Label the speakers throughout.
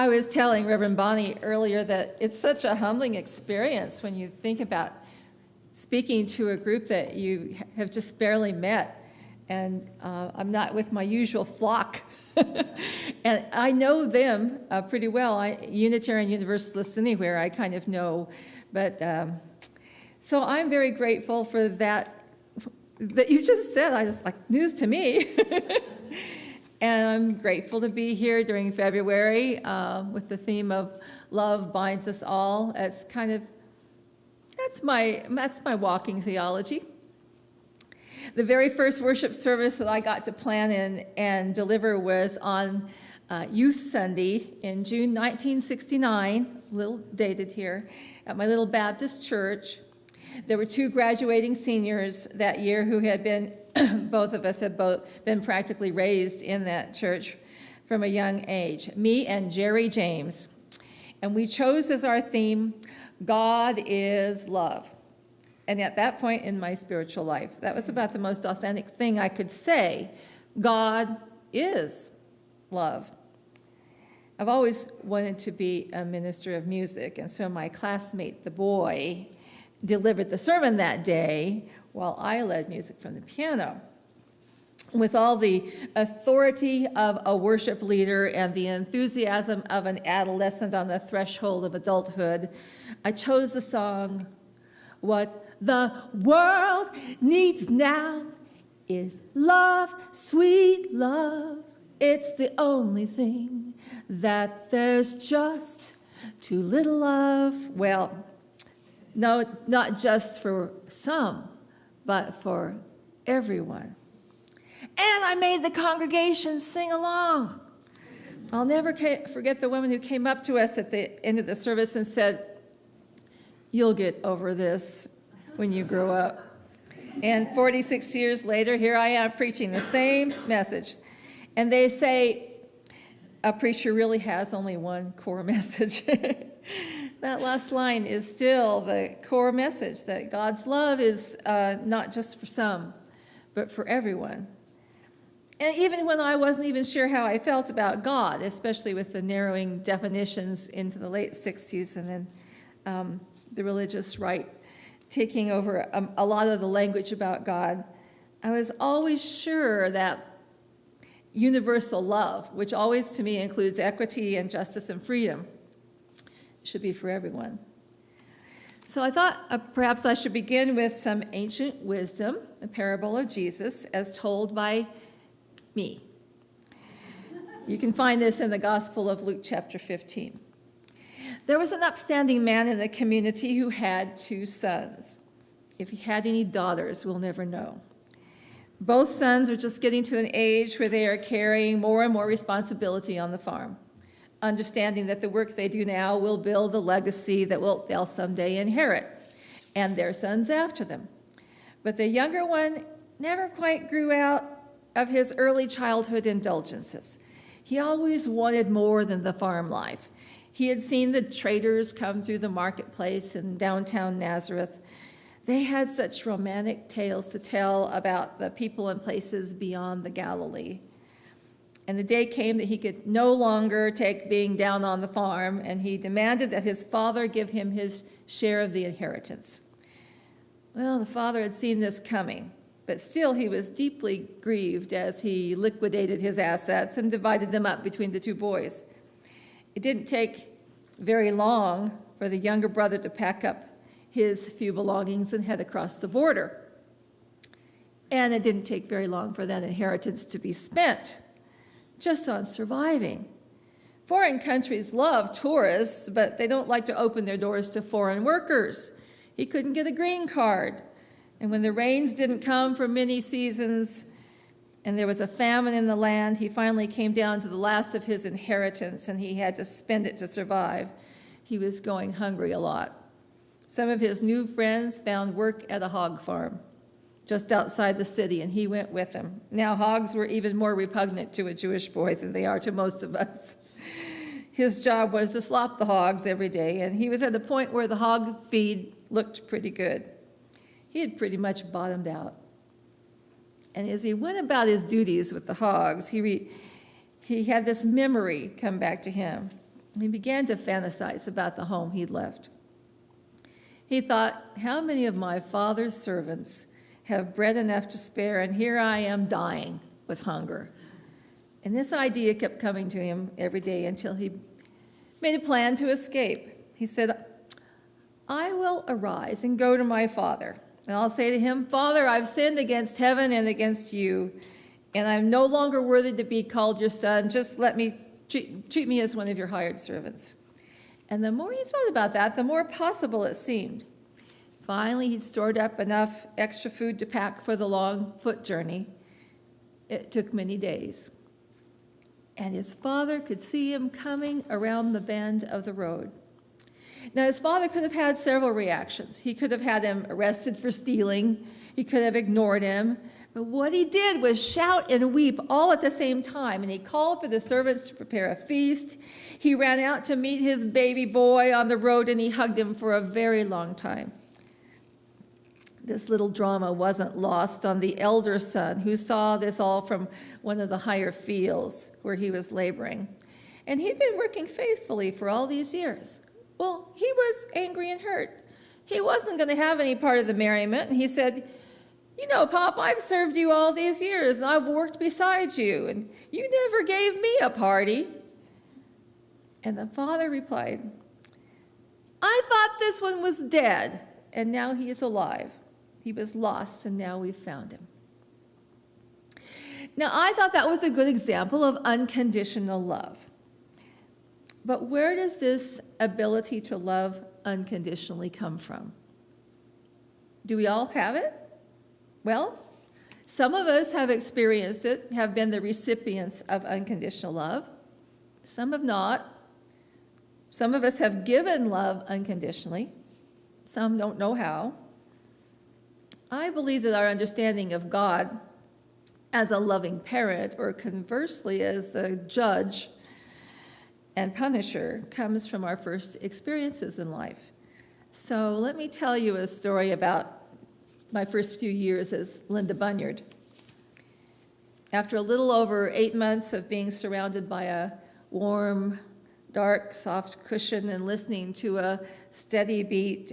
Speaker 1: I was telling Reverend Bonnie earlier that it's such a humbling experience when you think about speaking to a group that you have just barely met, and I'm not with my usual flock. And I know them pretty well. Unitarian Universalists anywhere, I kind of know. But so I'm very grateful for that you just said. I just like news to me. And I'm grateful to be here during February with the theme of love binds us all. It's kind of, that's my walking theology. The very first worship service that I got to plan and deliver was on Youth Sunday in June 1969, a little dated here, at my little Baptist church. There were 2 graduating seniors that year who had been, both of us had been practically raised in that church from a young age, me and Jerry James. And we chose as our theme, God is love. And at that point in my spiritual life, that was about the most authentic thing I could say. God is love. I've always wanted to be a minister of music, and so my classmate, the boy, delivered the sermon that day while I led music from the piano. With all the authority of a worship leader and the enthusiasm of an adolescent on the threshold of adulthood, I chose the song, "What the world needs now is love, sweet love. It's the only thing that there's just too little of." Well, no, not just for some, but for everyone. And I made the congregation sing along. I'll never forget the woman who came up to us at the end of the service and said, "You'll get over this when you grow up." And 46 years later, here I am preaching the same message. And they say, a preacher really has only one core message. That last line is still the core message, that God's love is not just for some, but for everyone. And even when I wasn't even sure how I felt about God, especially with the narrowing definitions into the late 60s and then the religious right taking over a lot of the language about God, I was always sure that universal love, which always to me includes equity and justice and freedom, should be for everyone. So I thought perhaps I should begin with some ancient wisdom, the parable of Jesus, as told by me. You can find this in the Gospel of Luke chapter 15. There was an upstanding man in the community who had 2 sons. If he had any daughters, we'll never know. Both sons are just getting to an age where they are carrying more and more responsibility on the farm, understanding that the work they do now will build a legacy that they'll someday inherit, and their sons after them. But the younger one never quite grew out of his early childhood indulgences. He always wanted more than the farm life. He had seen the traders come through the marketplace in downtown Nazareth. They had such romantic tales to tell about the people and places beyond the Galilee. And the day came that he could no longer take being down on the farm, and he demanded that his father give him his share of the inheritance. Well, the father had seen this coming, but still he was deeply grieved as he liquidated his assets and divided them up between the 2 boys. It didn't take very long for the younger brother to pack up his few belongings and head across the border. And it didn't take very long for that inheritance to be spent just on surviving. Foreign countries love tourists, but they don't like to open their doors to foreign workers. He couldn't get a green card. And when the rains didn't come for many seasons and there was a famine in the land, he finally came down to the last of his inheritance and he had to spend it to survive. He was going hungry a lot. Some of his new friends found work at a hog farm just outside the city, and he went with them. Now, hogs were even more repugnant to a Jewish boy than they are to most of us. His job was to slop the hogs every day, and he was at a point where the hog feed looked pretty good. He had pretty much bottomed out. And as he went about his duties with the hogs, he had this memory come back to him. He began to fantasize about the home he'd left. He thought, how many of my father's servants have bread enough to spare, and here I am dying with hunger? And this idea kept coming to him every day until he made a plan to escape. He said, I will arise and go to my father, and I'll say to him, Father, I've sinned against heaven and against you, and I'm no longer worthy to be called your son. Just let me treat me as one of your hired servants. And the more he thought about that, the more possible it seemed. Finally, he'd stored up enough extra food to pack for the long foot journey. It took many days. And his father could see him coming around the bend of the road. Now, his father could have had several reactions. He could have had him arrested for stealing. He could have ignored him. But what he did was shout and weep all at the same time, and he called for the servants to prepare a feast. He ran out to meet his baby boy on the road, and he hugged him for a very long time. This little drama wasn't lost on the elder son, who saw this all from one of the higher fields where he was laboring. And he'd been working faithfully for all these years. Well, he was angry and hurt. He wasn't going to have any part of the merriment, and he said, you know, Pop, I've served you all these years, and I've worked beside you, and you never gave me a party. And the father replied, I thought this one was dead, and now he is alive. He was lost, and now we've found him. Now, I thought that was a good example of unconditional love. But where does this ability to love unconditionally come from? Do we all have it? Well, some of us have experienced it, have been the recipients of unconditional love. Some have not. Some of us have given love unconditionally. Some don't know how. I believe that our understanding of God as a loving parent, or conversely as the judge and punisher, comes from our first experiences in life. So let me tell you a story about my first few years as Linda Bunyard. After a little over 8 months of being surrounded by a warm, dark, soft cushion and listening to a steady beat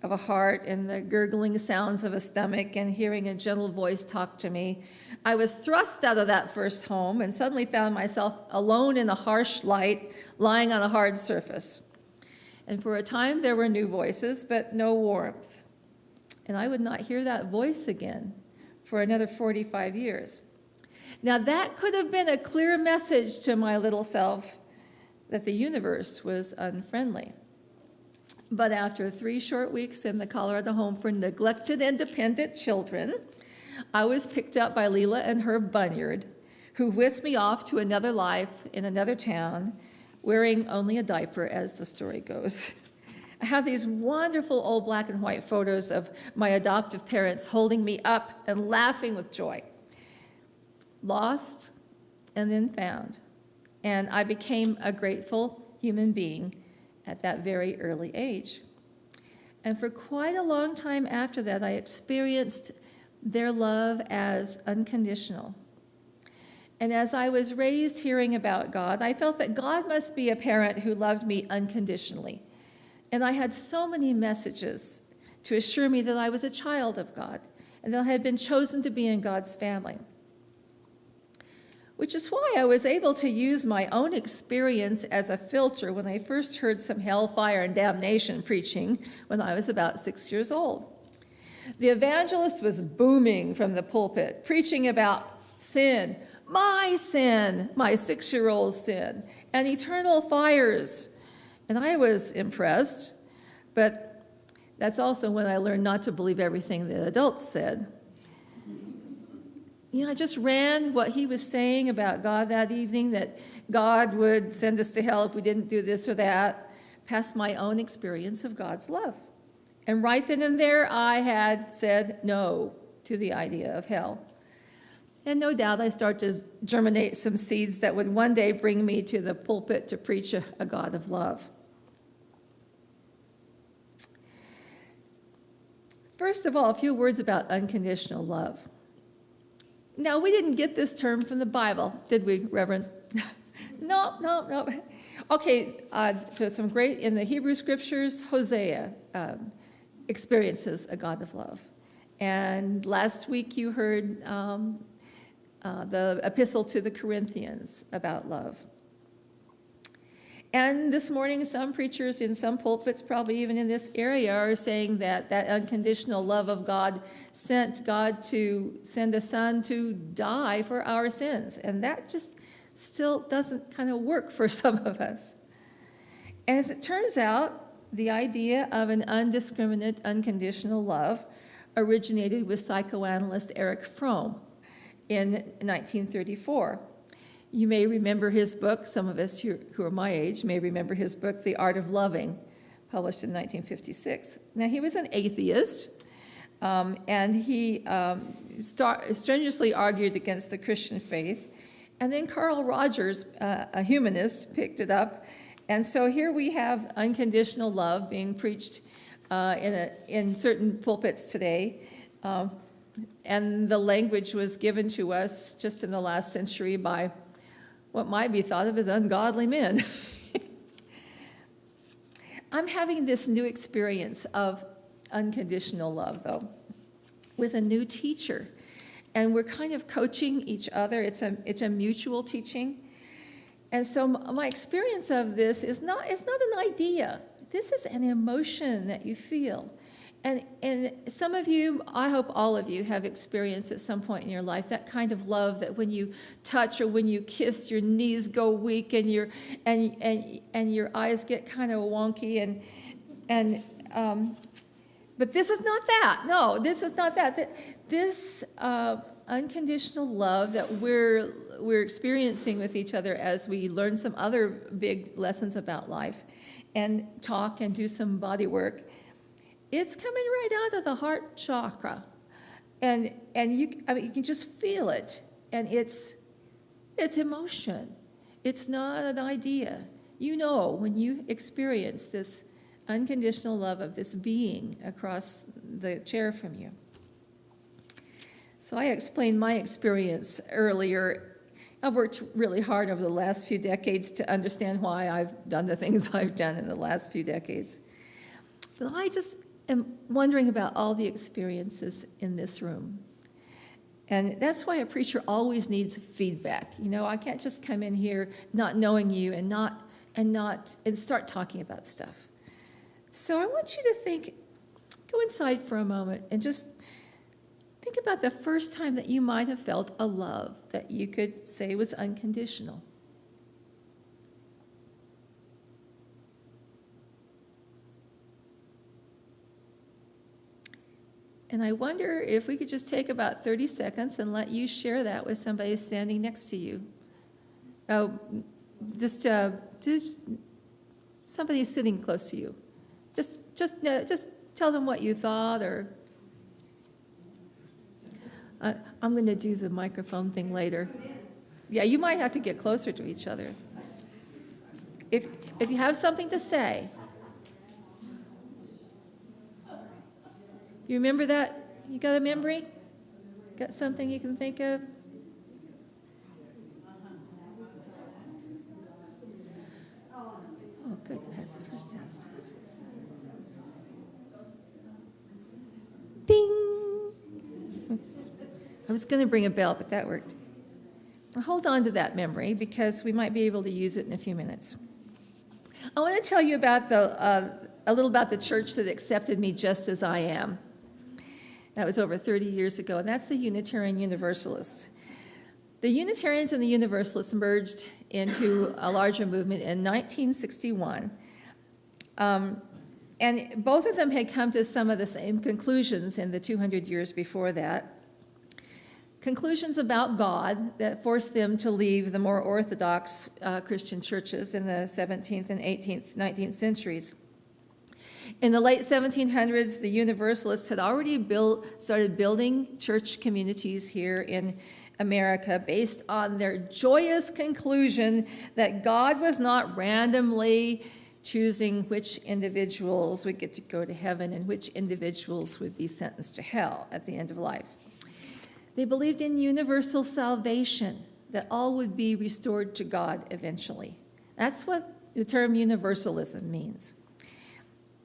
Speaker 1: of a heart and the gurgling sounds of a stomach and hearing a gentle voice talk to me, I was thrust out of that first home and suddenly found myself alone in a harsh light, lying on a hard surface. And for a time there were new voices, but no warmth. And I would not hear that voice again for another 45 years. Now that could have been a clear message to my little self that the universe was unfriendly. But after 3 short weeks in the Colorado home for neglected and dependent children, I was picked up by Leela and Herb Bunyard, who whisked me off to another life in another town, wearing only a diaper, as the story goes. I have these wonderful old black and white photos of my adoptive parents holding me up and laughing with joy. Lost and then found. And I became a grateful human being at that very early age. And for quite a long time after that, I experienced their love as unconditional. And as I was raised hearing about God, I felt that God must be a parent who loved me unconditionally. And I had so many messages to assure me that I was a child of God and that I had been chosen to be in God's family. Which is why I was able to use my own experience as a filter when I first heard some hellfire and damnation preaching when I was about 6 years old. The evangelist was booming from the pulpit, preaching about sin, my 6-year-old sin, and eternal fires. And I was impressed, but that's also when I learned not to believe everything that adults said. You know, I just ran what he was saying about God that evening, that God would send us to hell if we didn't do this or that, past my own experience of God's love. And right then and there, I had said no to the idea of hell. And no doubt I started to germinate some seeds that would one day bring me to the pulpit to preach a God of love. First of all, a few words about unconditional love. Now, we didn't get this term from the Bible, did we, Reverend? No. Okay, so some great, in the Hebrew scriptures, Hosea experiences a God of love. And last week you heard the epistle to the Corinthians about love. And this morning, some preachers in some pulpits, probably even in this area, are saying that that unconditional love of God sent God to send a son to die for our sins. And that just still doesn't kind of work for some of us. As it turns out, the idea of an undiscriminate, unconditional love originated with psychoanalyst Erich Fromm in 1934. You may remember his book, some of us who are my age may remember his book, The Art of Loving, published in 1956. Now, he was an atheist, and he strenuously argued against the Christian faith. And then Carl Rogers, a humanist, picked it up. And so here we have unconditional love being preached in certain pulpits today. And the language was given to us just in the last century by what might be thought of as ungodly men. I'm having this new experience of unconditional love, though, with a new teacher. And we're kind of coaching each other. It's a mutual teaching. And so my experience of this is not an idea. This is an emotion that you feel. And some of you, I hope all of you, have experienced at some point in your life that kind of love that when you touch or when you kiss, your knees go weak and your eyes get kind of wonky but this is not that. No, this is not that. This unconditional love that we're experiencing with each other as we learn some other big lessons about life and talk and do some body work. It's coming right out of the heart chakra, and you can just feel it, and it's emotion. It's not an idea. You know when you experience this unconditional love of this being across the chair from you. So I explained my experience earlier. I've worked really hard over the last few decades to understand why I've done the things I've done in the last few decades. But I just am wondering about all the experiences in this room. And that's why a preacher always needs feedback. You know, I can't just come in here not knowing you and start talking about stuff. So I want you to go inside for a moment and just think about the first time that you might have felt a love that you could say was unconditional. And I wonder if we could just take about 30 seconds and let you share that with somebody standing next to you. Oh, just somebody sitting close to you. Just tell them what you thought, or I'm going to do the microphone thing later. Yeah, you might have to get closer to each other. If you have something to say. You remember that? You got a memory? Got something you can think of? Oh, good. That's the first sense. Bing! I was going to bring a bell, but that worked. I'll hold on to that memory because we might be able to use it in a few minutes. I want to tell you about a little about the church that accepted me just as I am. That was over 30 years ago, and that's the Unitarian Universalists. The Unitarians and the Universalists merged into a larger movement in 1961. And both of them had come to some of the same conclusions in the 200 years before that. Conclusions about God that forced them to leave the more orthodox Christian churches in the 17th and 18th, 19th centuries. In the late 1700s, the Universalists had already started building church communities here in America based on their joyous conclusion that God was not randomly choosing which individuals would get to go to heaven and which individuals would be sentenced to hell at the end of life. They believed in universal salvation, that all would be restored to God eventually. That's what the term universalism means.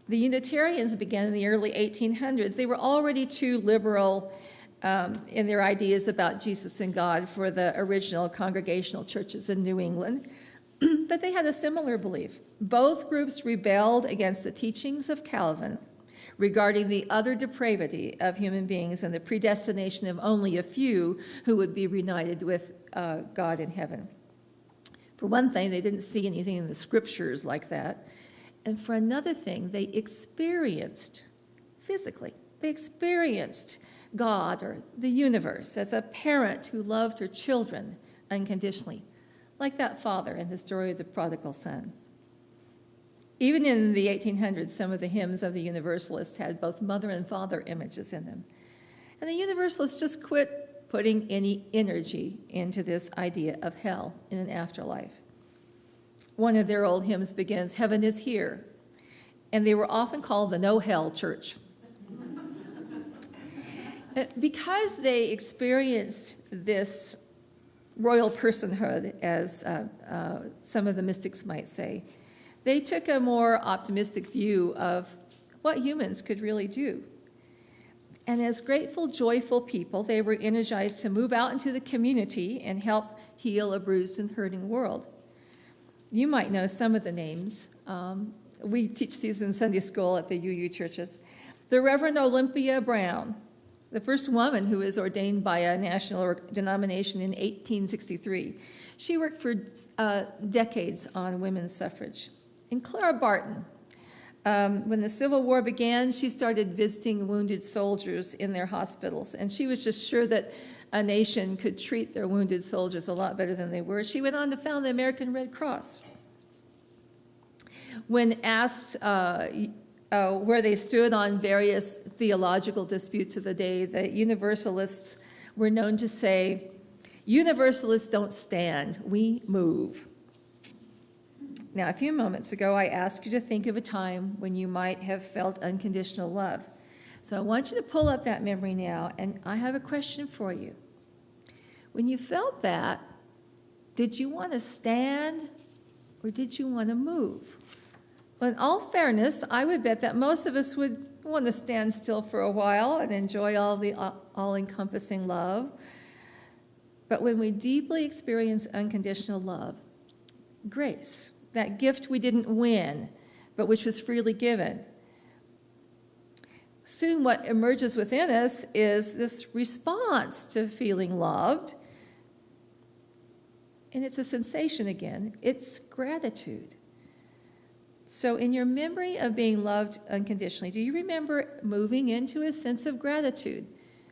Speaker 1: The Unitarians began in the early 1800s. They were already too liberal in their ideas about Jesus and God for the original congregational churches in New England, but they had a similar belief. Both groups rebelled against the teachings of Calvin regarding the utter depravity of human beings and the predestination of only a few who would be reunited with God in heaven. For one thing, they didn't see anything in the scriptures like that. And for another thing, they experienced, physically, they experienced God or the universe as a parent who loved her children unconditionally, like that father in the story of the prodigal son. Even in the 1800s, some of the hymns of the Universalists had both mother and father images in them. And the Universalists just quit putting any energy into this idea of hell in an afterlife. One of their old hymns begins, "Heaven is here," and they were often called the No Hell Church. Because they experienced this royal personhood, as some of the mystics might say, they took a more optimistic view of what humans could really do. And as grateful, joyful people, they were energized to move out into the community and help heal a bruised and hurting world. You might know some of the names. We teach these in Sunday school at the UU churches. The Reverend Olympia Brown, the first woman who was ordained by a national denomination in 1863. She worked for decades on women's suffrage. And Clara Barton, when the Civil War began, she started visiting wounded soldiers in their hospitals, and she was just sure that a nation could treat their wounded soldiers a lot better than they were. She went on to found the American Red Cross. When asked where they stood on various theological disputes of the day, the Universalists were known to say, "Universalists don't stand, we move." Now, a few moments ago, I asked you to think of a time when you might have felt unconditional love. So I want you to pull up that memory now, and I have a question for you. When you felt that, did you want to stand or did you want to move? Well, in all fairness, I would bet that most of us would want to stand still for a while and enjoy all the all-encompassing love. But when we deeply experience unconditional love, grace, that gift we didn't win, but which was freely given, soon what emerges within us is this response to feeling loved. And it's a sensation again. It's gratitude. So in your memory of being loved unconditionally, do you remember moving into a sense of gratitude?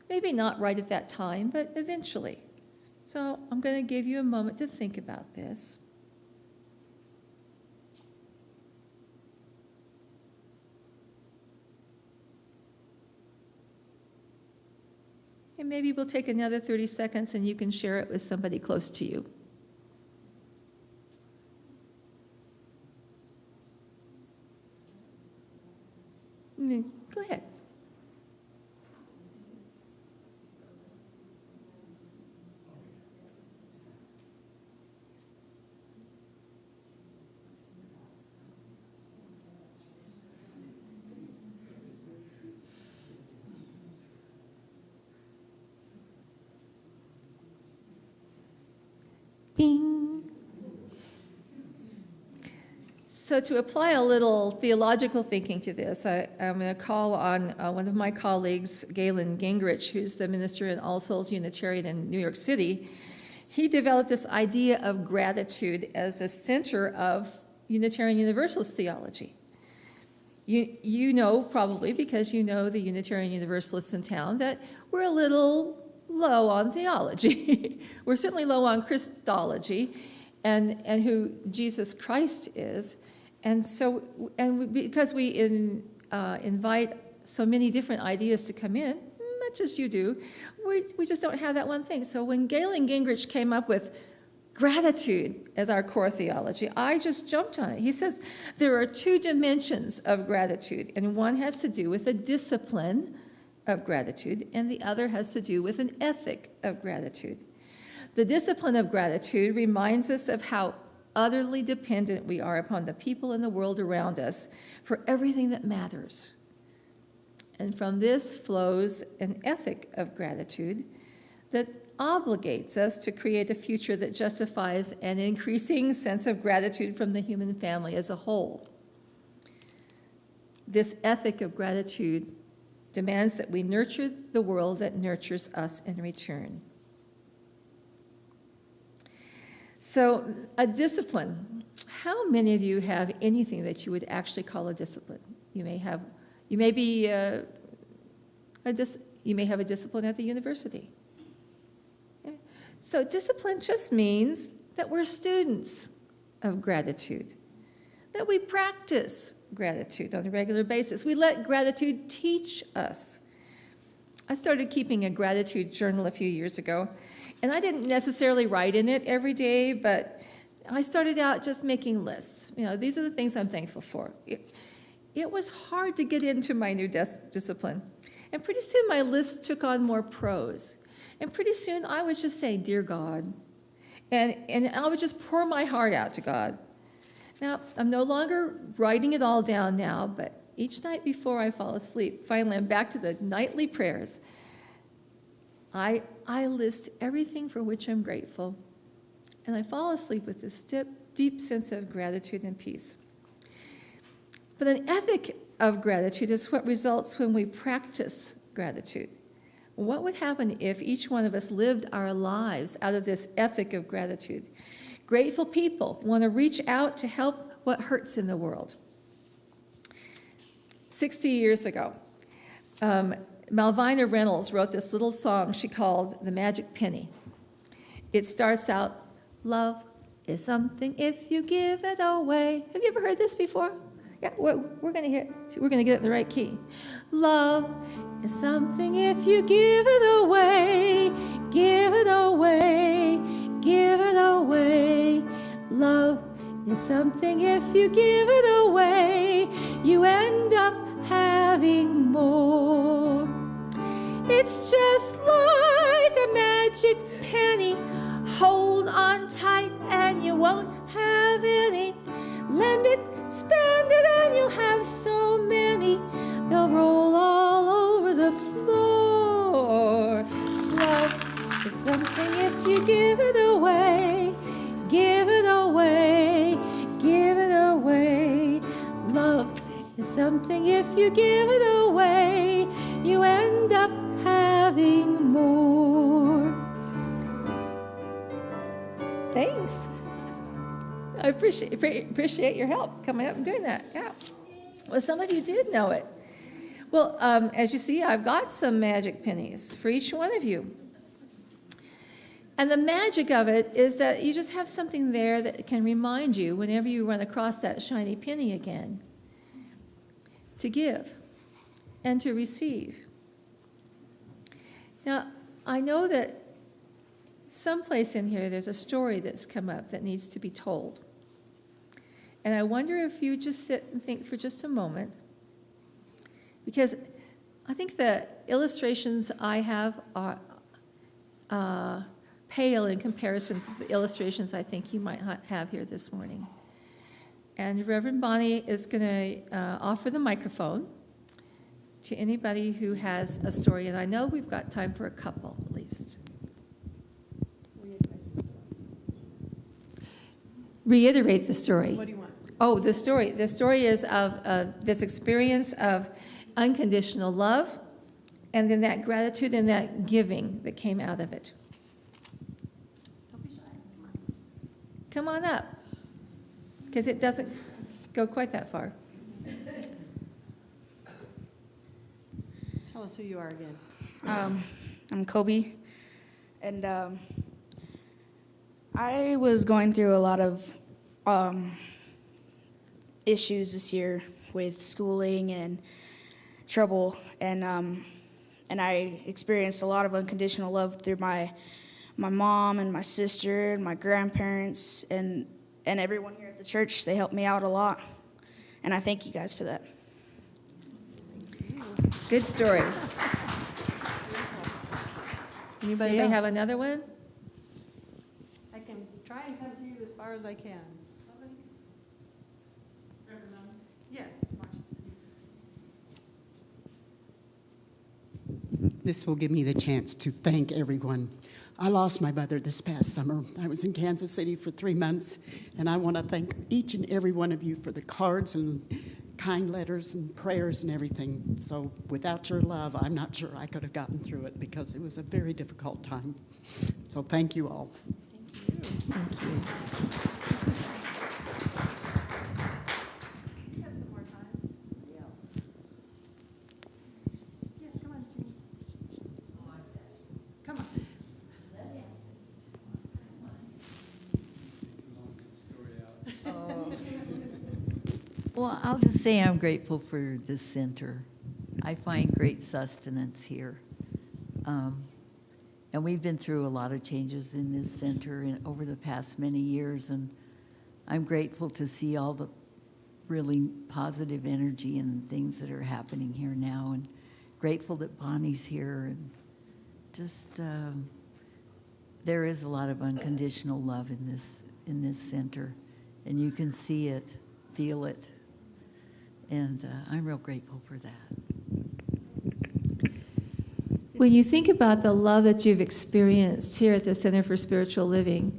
Speaker 1: Maybe not right at that time, but eventually. So I'm going to give you a moment to think about this. And maybe we'll take another 30 seconds and you can share it with somebody close to you. Go ahead. Bing. So to apply a little theological thinking to this, I'm going to call on one of my colleagues, Galen Gingrich, who's the minister in All Souls Unitarian in New York City. He developed this idea of gratitude as the center of Unitarian Universalist theology. You know, probably because you know the Unitarian Universalists in town, that we're a little low on theology. We're certainly low on Christology and who Jesus Christ is. And so, because we invite so many different ideas to come in, much as you do, we just don't have that one thing. So when Galen Gingrich came up with gratitude as our core theology, I just jumped on it. He says there are two dimensions of gratitude, and one has to do with a discipline of gratitude, and the other has to do with an ethic of gratitude. The discipline of gratitude reminds us of how utterly dependent we are upon the people in the world around us for everything that matters. And from this flows an ethic of gratitude that obligates us to create a future that justifies an increasing sense of gratitude from the human family as a whole. This ethic of gratitude demands that we nurture the world that nurtures us in return. So, a discipline. How many of you have anything that you would actually call a discipline? You may have a discipline at the university. Okay? So discipline just means that we're students of gratitude, that we practice gratitude on a regular basis. We let gratitude teach us. I started keeping a gratitude journal a few years ago, and I didn't necessarily write in it every day, but I started out just making lists. These are the things I'm thankful for. It was hard to get into my new discipline. And pretty soon my list took on more prose. And pretty soon I was just saying, "Dear God." And I would just pour my heart out to God. Now, I'm no longer writing it all down now, but each night before I fall asleep, finally I'm back to the nightly prayers. I list everything for which I'm grateful. And I fall asleep with this deep sense of gratitude and peace. But an ethic of gratitude is what results when we practice gratitude. What would happen if each one of us lived our lives out of this ethic of gratitude? Grateful people want to reach out to help what hurts in the world. 60 years ago, Malvina Reynolds wrote this little song she called The Magic Penny. It starts out, "Love is something if you give it away." Have you ever heard this before? Yeah, we're going to hear it. We're going to get it in the right key. "Love is something if you give it away, give it away, give it away. Love is something if you give it away, you end up having more. It's just like a magic penny. Hold on tight and you won't have any. Lend it, spend it, and you'll have so many. They'll roll all over the floor. Love is something if you give it away, give it away, give it away. Love is something if you give it away, you end up having more. Thanks. I appreciate your help coming up and doing that. Yeah. Well, some of you did know it. Well, as you see, I've got some magic pennies for each one of you. And the magic of it is that you just have something there that can remind you whenever you run across that shiny penny again to give and to receive. Now, I know that someplace in here there's a story that's come up that needs to be told. And I wonder if you just sit and think for just a moment, because I think the illustrations I have are pale in comparison to the illustrations I think you might have here this morning. And Reverend Bonnie is going to offer the microphone to anybody who has a story. And I know we've got time for a couple at least. Reiterate the story.
Speaker 2: What do you want?
Speaker 1: Oh, the story. The story is of this experience of unconditional love, and then that gratitude and that giving that came out of it.
Speaker 2: Don't be shy.
Speaker 1: Come on up, because it doesn't go quite that far.
Speaker 2: Tell us who you are again.
Speaker 3: I'm Kobe, and I was going through a lot of issues this year with schooling and trouble, and I experienced a lot of unconditional love through my mom and my sister and my grandparents and everyone here at the church. They helped me out a lot, and I thank you guys for that.
Speaker 1: Good story.
Speaker 2: Anybody else?
Speaker 1: Have another one?
Speaker 2: I can try and come to you as far as I can. Yes, Marcia.
Speaker 4: This will give me the chance to thank everyone. I lost my mother this past summer. I was in Kansas City for 3 months, and I want to thank each and every one of you for the cards and kind letters and prayers and everything. So without your love, I'm not sure I could have gotten through it because it was a very difficult time. So thank you all.
Speaker 1: Thank you.
Speaker 2: You got some more time. Somebody else. Yes, come on, Jean. Come on.
Speaker 5: Well, I'll just say I'm grateful for this center. I find great sustenance here. And we've been through a lot of changes in this center over the past many years, and I'm grateful to see all the really positive energy and things that are happening here now, and grateful that Bonnie's here, and just there is a lot of unconditional love in this center, and you can see it, feel it, and I'm real grateful for that.
Speaker 1: When you think about the love that you've experienced here at the Center for Spiritual Living,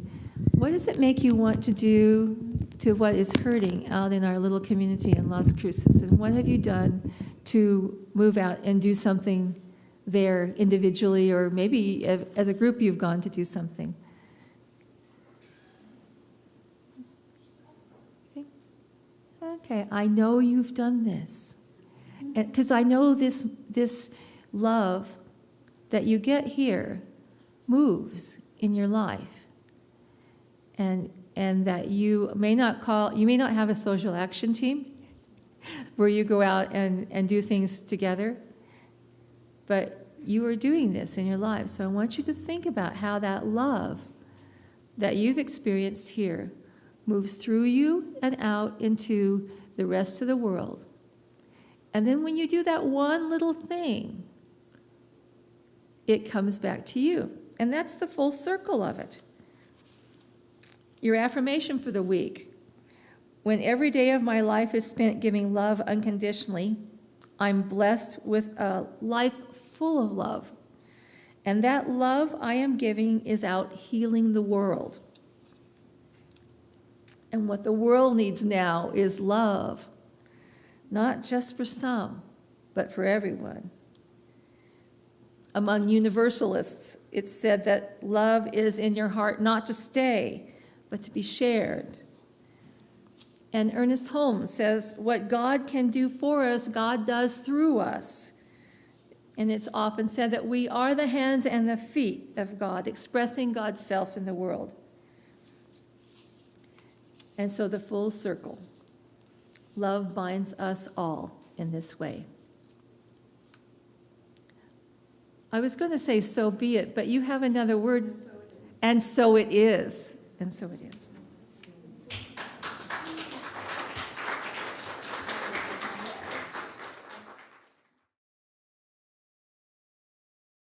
Speaker 1: what does it make you want to do to what is hurting out in our little community in Las Cruces? And what have you done to move out and do something there individually, or maybe as a group you've gone to do something? Okay, I know you've done this. Because I know this love that you get here moves in your life, and that you may not have a social action team where you go out and do things together, but you are doing this in your life. So I want you to think about how that love that you've experienced here moves through you and out into the rest of the world. And then when you do that one little thing, it comes back to you. And that's the full circle of it. Your affirmation for the week: when every day of my life is spent giving love unconditionally, I'm blessed with a life full of love. And that love I am giving is out healing the world. And what the world needs now is love, not just for some, but for everyone. Among universalists, it's said that love is in your heart not to stay, but to be shared. And Ernest Holmes says, what God can do for us, God does through us. And it's often said that we are the hands and the feet of God, expressing God's self in the world. And so the full circle. Love binds us all in this way. I was going to say, so be it, but you have another word. And so it is. And so it is.